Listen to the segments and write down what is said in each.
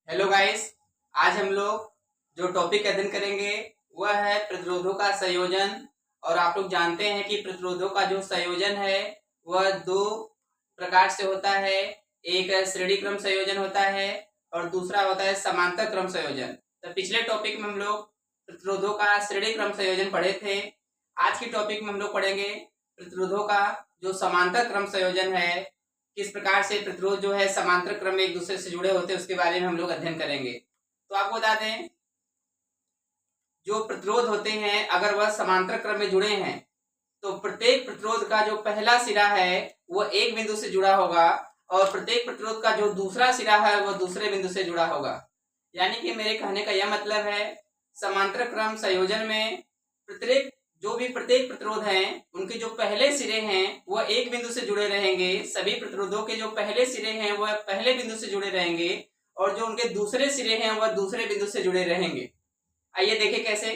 Hello guys. आज हम लोग जो टॉपिक अध्ययन करेंगे वह है प्रतिरोधों का संयोजन। और आप लोग जानते हैं कि प्रतिरोधों का जो संयोजन है वह दो प्रकार से होता है। एक श्रेणी क्रम संयोजन होता है और दूसरा होता है समांतर क्रम संयोजन। तो पिछले टॉपिक में हम लोग प्रतिरोधों का श्रेणी क्रम संयोजन पढ़े थे। आज की टॉपिक में हम लोग पढ़ेंगे प्रतिरोधों का जो समांतर क्रम संयोजन है, किस प्रकार से प्रतिरोध जो है समांतर क्रम में एक दूसरे से जुड़े होते हैं, उसके बारे में हम लोग अध्ययन करेंगे। तो आपको बता दें, जो प्रतिरोध होते हैं अगर वह समांतर क्रम में जुड़े हैं तो प्रत्येक प्रतिरोध का जो पहला सिरा है वह एक बिंदु से जुड़ा होगा और प्रत्येक प्रतिरोध का जो दूसरा सिरा है वह दूसरे बिंदु से जुड़ा होगा। यानी कि मेरे कहने का यह मतलब है, समांतर क्रम संयोजन में प्रत्येक प्रतिरोध हैं उनके जो पहले सिरे हैं वह एक बिंदु से जुड़े रहेंगे। सभी प्रतिरोधों के जो पहले सिरे हैं वह पहले बिंदु से जुड़े रहेंगे और जो उनके दूसरे सिरे हैं वह दूसरे बिंदु से जुड़े रहेंगे। आइए देखें कैसे।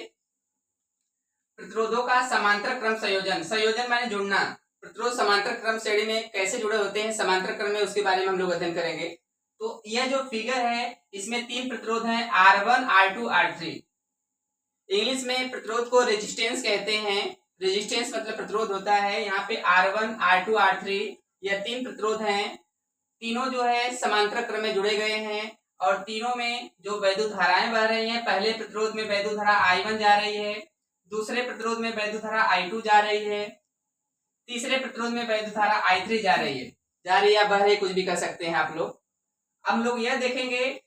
प्रतिरोधों का समांतर क्रम संयोजन, संयोजन माने जुड़ना। प्रतिरोध समांतर क्रम श्रेणी में कैसे जुड़े होते हैं समांतर क्रम में, उसके बारे में हम लोग अध्ययन करेंगे। तो यह जो फिगर है इसमें तीन प्रतिरोध हैं, R1, R2, R3। इंग्लिश में प्रतिरोध को रेजिस्टेंस कहते हैं। रेजिस्टेंस मतलब प्रतिरोध होता है। यहाँ पे R1, R2, R3 यह तीन प्रतिरोध हैं। तीनों जो है समांतर क्रम में जुड़े गए हैं और तीनों में जो वैद्युत धाराएं बह रही हैं, पहले प्रतिरोध में वैद्युत धारा I1 जा रही है, दूसरे प्रतिरोध में वैद्युत धारा I2 जा रही है, तीसरे प्रतिरोध में वैद्युत धारा I3 जा रही है या बह रही, कुछ भी कह सकते हैं आप लोग। हम लोग यह देखेंगे,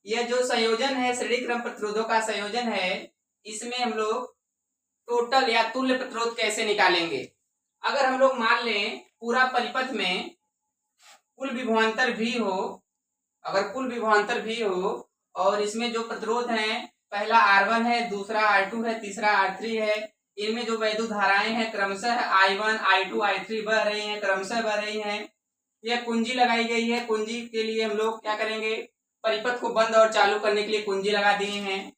यह जो संयोजन है श्रेणी क्रम प्रतिरोधों का संयोजन है, इसमें हम लोग टोटल या तुल्य प्रतिरोध कैसे निकालेंगे। अगर हम लोग मान लें पूरा परिपथ में कुल विभवांतर V हो, अगर कुल विभवांतर V हो और इसमें जो प्रतिरोध हैं पहला R1 है, दूसरा R2 है, तीसरा R3 है, इनमें जो वैद्युत धाराएं हैं क्रमशः I1, I2, I3 बह रही हैं, क्रमशः बह रही हैं। यह कुंजी लगाई गई है। कुंजी के लिए हम लोग क्या करेंगे, परिपथ को बंद और चालू करने के लिए कुंजी लगा दिए हैं।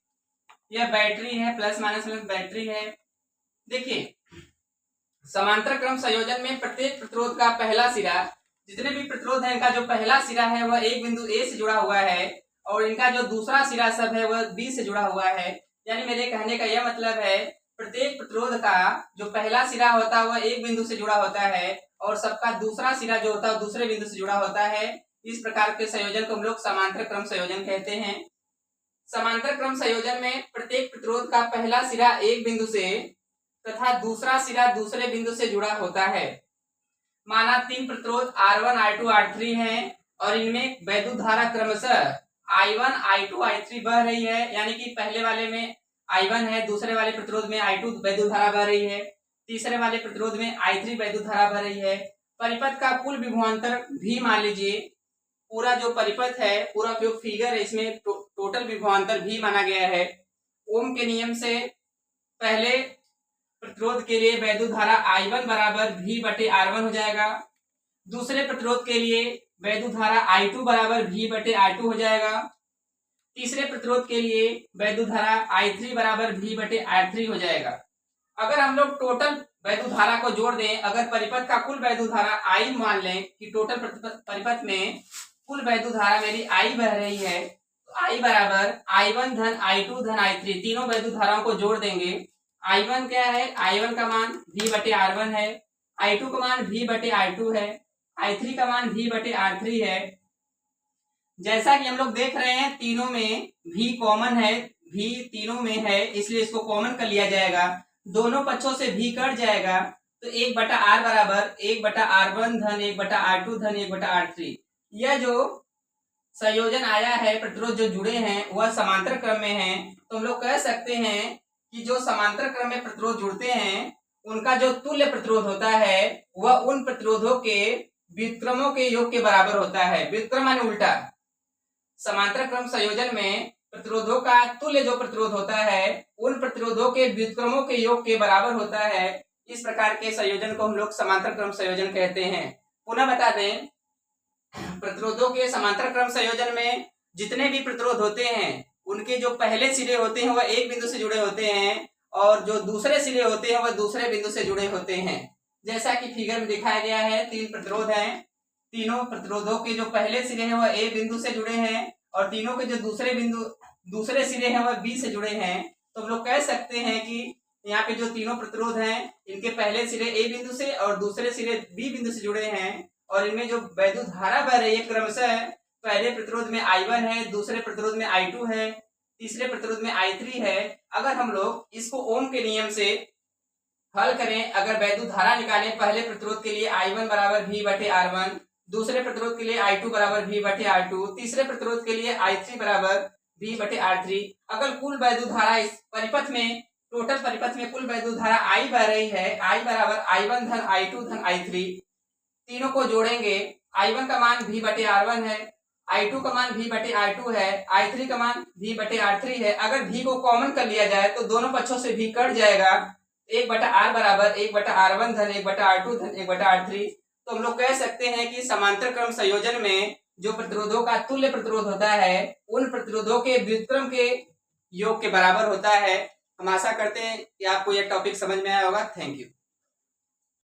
यह बैटरी है, प्लस माइनस में बैटरी है। देखिए, समांतर क्रम संयोजन में प्रत्येक प्रतिरोध का पहला सिरा, जितने भी प्रतिरोध हैं इनका जो पहला सिरा है वह एक बिंदु A से जुड़ा हुआ है और इनका जो दूसरा सिरा सब है वह B से जुड़ा हुआ है। यानी मेरे कहने का यह मतलब है, प्रत्येक प्रतिरोध का जो पहला सिरा होता है वह एक बिंदु से जुड़ा होता है और सबका दूसरा सिरा जो होता है दूसरे बिंदु से जुड़ा होता है। इस प्रकार के संयोजन को हम लोग समांतर क्रम संयोजन कहते हैं। समांतर क्रम संयोजन में प्रत्येक प्रतिरोध का पहला सिरा एक बिंदु से तथा दूसरा सिरा दूसरे बिंदु से जुड़ा होता है। माना तीन प्रतिरोध R1, R2, R3 हैं और इनमें वैद्युत धारा क्रमशः I1, I2, I3 बह रही है। यानी कि पहले वाले में I1 है, दूसरे वाले प्रतिरोध में I2 वैद्युत धारा बह रही है, तीसरे वाले प्रतिरोध में I3 वैद्युत धारा बह रही है। परिपथ का कुल विभवांतर V मान लीजिए। पूरा जो परिपथ है, पूरा जो फिगर है, इसमें टोटल विभवांतर V माना गया है। ओम के नियम से पहले प्रतिरोध के लिए वैद्युत धारा I1 बराबर V बटे R1 हो जाएगा। दूसरे प्रतिरोध के लिए वैद्युत धारा I2 बराबर V बटे R2 हो जाएगा। तीसरे प्रतिरोध के लिए वैद्युत धारा I3 बराबर V बटे R3 हो जाएगा। अगर हम लोग टोटल वैद्युत धारा को जोड़ दें, अगर परिपथ का कुल वैद्युत धारा I मान लें कि टोटल परिपथ में कुल वैद्युत धारा मेरी I बह रही है, तो I बराबर I1 धन I2 धन I3, तीनों वैद्युत धाराओं को जोड़ देंगे। I1 क्या है, I1 का मान V बटे R1 है, I2 का मान V बटे R2 है, I3 का मान V बटे R3 है। जैसा कि हम लोग देख रहे हैं तीनों में V कॉमन है, V तीनों में है, इसलिए इसको कॉमन कर लिया जाएगा। दोनों पक्षों से V कट जाएगा तो 1 बटा R बराबर 1 बटा R1 धन 1 बटा R2 धन 1 बटा R3। यह जो संयोजन आया है, प्रतिरोध जो जुड़े हैं वह समांतर क्रम में है। तो हम लोग कह सकते हैं कि जो समांतर क्रम में प्रतिरोध जुड़ते हैं उनका जो तुल्य प्रतिरोध होता है वह उन प्रतिरोधों के व्युत्क्रमों के योग के बराबर होता है। व्युत्क्रम माने उल्टा। समांतर क्रम संयोजन में प्रतिरोधों का तुल्य जो प्रतिरोध होता है उन प्रतिरोधों के व्युत्क्रमों के योग के बराबर होता है। इस प्रकार के संयोजन को हम लोग समांतर क्रम संयोजन कहते हैं। पुनः बता दें, प्रतिरोधों के समांतर क्रम संयोजन में जितने भी प्रतिरोध होते हैं उनके जो पहले सिरे होते हैं वह एक बिंदु से जुड़े होते हैं और जो दूसरे सिरे होते हैं वह दूसरे बिंदु से जुड़े होते हैं। जैसा कि फिगर में दिखाया गया है, तीन प्रतिरोध हैं, तीनों प्रतिरोधों के जो पहले सिरे हैं वह ए बिंदु से जुड़े हैं और तीनों के जो दूसरे सिरे हैं वह बी से जुड़े हैं, तो हम लोग कह सकते हैं कि यहाँ पे जो तीनों प्रतिरोध हैं इनके पहले सिरे ए बिंदु से और दूसरे सिरे बी बिंदु से जुड़े हैं, और इनमें जो वैद्युत धारा बह रही है क्रमशः पहले प्रतिरोध में I1 है, दूसरे प्रतिरोध में I2 है, तीसरे प्रतिरोध में I3 है। अगर हम लोग इसको ओम के नियम से हल करें, अगर वैद्युत धारा निकालें पहले प्रतिरोध के लिए I1 बराबर V/R1, दूसरे प्रतिरोध के लिए I2 बराबर V/R2, तीसरे प्रतिरोध के लिए I3 बराबर V/R3, अगर कुल वैद्युत धारा इस परिपथ में टोटल परिपथ में कुल वैद्युत धारा I बह रही है, I बराबर I1 धन I2 धन I3, तीनों को जोड़ेंगे, I1 का मान V/R1 है, I2 का मान V/R2 है, I3 का मान V/R3 है। अगर V को कॉमन कर लिया जाए तो दोनों पक्षों से V कट जाएगा, 1/R बराबर 1/R1 धन 1/R2 धन 1/R3। तो हम लोग कह सकते हैं कि समांतर क्रम संयोजन में जो प्रतिरोधों का तुल्य प्रतिरोध होता है उन प्रतिरोधों के व्युत्क्रम के योग के बराबर होता है। हम आशा करते हैं कि आपको यह टॉपिक समझ में आया होगा। Thank you.